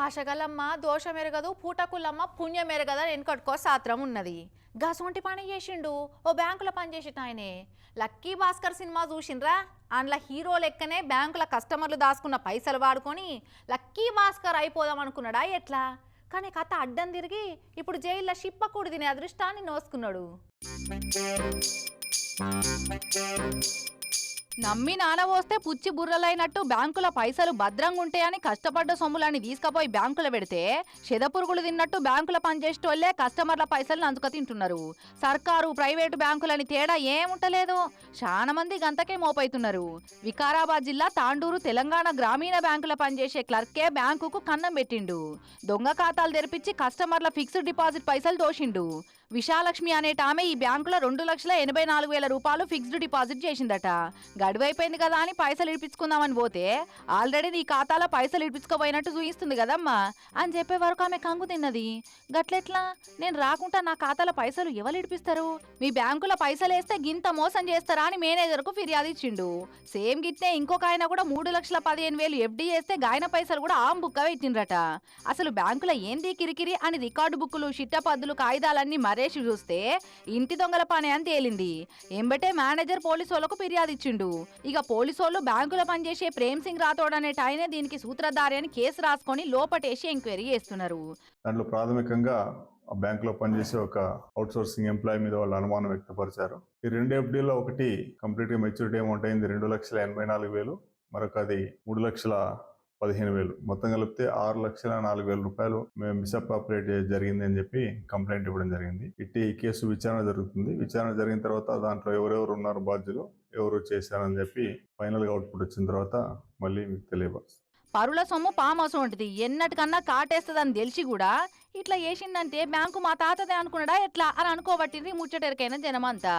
ఆశగలమ్మ దోషమెరగదు పూటకులమ్మ పుణ్యమెరగదు అని వెనకట్టుకో సాత్రం ఉన్నది. గసొంటి పని చేసిండు ఓ బ్యాంకులో పనిచేసేట ఆయనే. లక్కీ భాస్కర్ సినిమా చూసిండ్రా? అందులో హీరో లెక్కనే బ్యాంకుల కస్టమర్లు దాచుకున్న పైసలు వాడుకొని లక్కీ భాస్కర్ అయిపోదాం అనుకున్నాడా ఎట్లా? కానీ కథ అడ్డం తిరిగి ఇప్పుడు జైల్లో షిప్పకూడు తినే అదృష్టాన్ని నోసుకున్నాడు. నమ్మి నానవోస్తే పుచ్చి బుర్రలైనట్టు బ్యాంకుల పైసలు భద్రంగా ఉంటాయని కష్టపడ్డ సొమ్ములని తీసుకుపోయి బ్యాంకులో పెడితే చెదపురుగులు తిన్నట్టు బ్యాంకుల పనిచేసేటోళ్లే కస్టమర్ల పైసలు నందుక తింటున్నారు. సర్కారు ప్రైవేటు బ్యాంకులని తేడా ఏముంటలేదు. చాలా మంది గంతకే మోపైతున్నారు. వికారాబాద్ జిల్లా తాండూరు తెలంగాణ గ్రామీణ బ్యాంకుల పనిచేసే క్లర్కే బ్యాంకుకు కన్నం పెట్టిండు. దొంగ ఖాతాలు తెరిపించి కస్టమర్ల ఫిక్స్డ్ డిపాజిట్ పైసలు దోషిండు. విశాలక్ష్మి అనేట ఆమె ఈ బ్యాంకులో 2,84,000 రూపాయలు ఫిక్స్డ్ డిపాజిట్ చేసిందట. గడువైపోయింది కదా అని పైసలు ఇడిపించుకుందామని పోతే ఆల్రెడీ నీ ఖాతాలో పైసలు ఇడిపించుకోపోయినట్టు చూయిస్తుంది కదమ్మా అని చెప్పే వరకు ఆమె కంగు తిన్నది. గట్లెట్లా? నేను రాకుండా నా ఖాతాలో పైసలు ఎవరు ఇడిపిస్తారు? మీ బ్యాంకులో పైసలు వేస్తే గింత మోసం చేస్తారా అని మేనేజర్కు ఫిర్యాదు ఇచ్చిండు. సేమ్ గిట్టే ఇంకొక ఆయన కూడా 3,15,000 ఎఫ్డీ చేస్తే గాయన పైసలు కూడా ఆమ్ బుక్క పెట్టిండ్రట. అసలు బ్యాంకులో ఏంది కిరికిరి అని రికార్డు బుక్కులు చిట్టపద్దులు కాగితాలన్నీ మరేసి చూస్తే ఇంటి దొంగల పని అని తేలింది. ఎంబటే మేనేజర్ పోలీసు వాళ్ళకు ఫిర్యాదు ఇచ్చిండు. ఇక పోలీసు వాళ్ళు బ్యాంకులో పనిచేసే ప్రేమ్ సింగ్ రాథోడ్ అనేట ఆయన దీనికి సూత్రధారి అని కేసు రాసుకొని లోపటేసి ఎంక్వైరీ చేస్తున్నారు. దాంట్లో ప్రాథమికంగా ఆ బ్యాంకులో పనిచేసే ఒక అవుట్ సోర్సింగ్ ఎంప్లాయీ మీద వాళ్ళు అనుమానం వ్యక్తపరిచారు. ఈ 2 ఎఫ్డీలో ఒకటి కంప్లీట్ గా మెచ్యూరిటీ అమౌంట్ అయింది 2,84,000, మరొకది 3,15,000, మొత్తం కలిపితే 6,04,000 రూపాయలు మేము మిస్అప్రాప్రియేట్ జరిగింది అని చెప్పి కంప్లైంట్ ఇవ్వడం జరిగింది. ఇట్టి కేసు విచారణ జరుగుతుంది. విచారణ జరిగిన తర్వాత దాంట్లో ఎవరెవరు ఉన్నారు బాధ్యులు, ఎవరు చేశారని చెప్పి ఫైనల్ గా అవుట్పుట్ వచ్చిన తర్వాత మళ్ళీ మీకు తెలియపరుస్తుంది. పరుల సొమ్ము పామోసం ఉంటుంది. ఎన్నటికన్నా కాటేస్తుందని తెలిసి కూడా ఇట్లా చేసిందంటే బ్యాంకు మా తాతదే అనుకున్నాడా ఎట్లా అని అనుకోబట్టింది ముచ్చటెరకైన జనమంతా.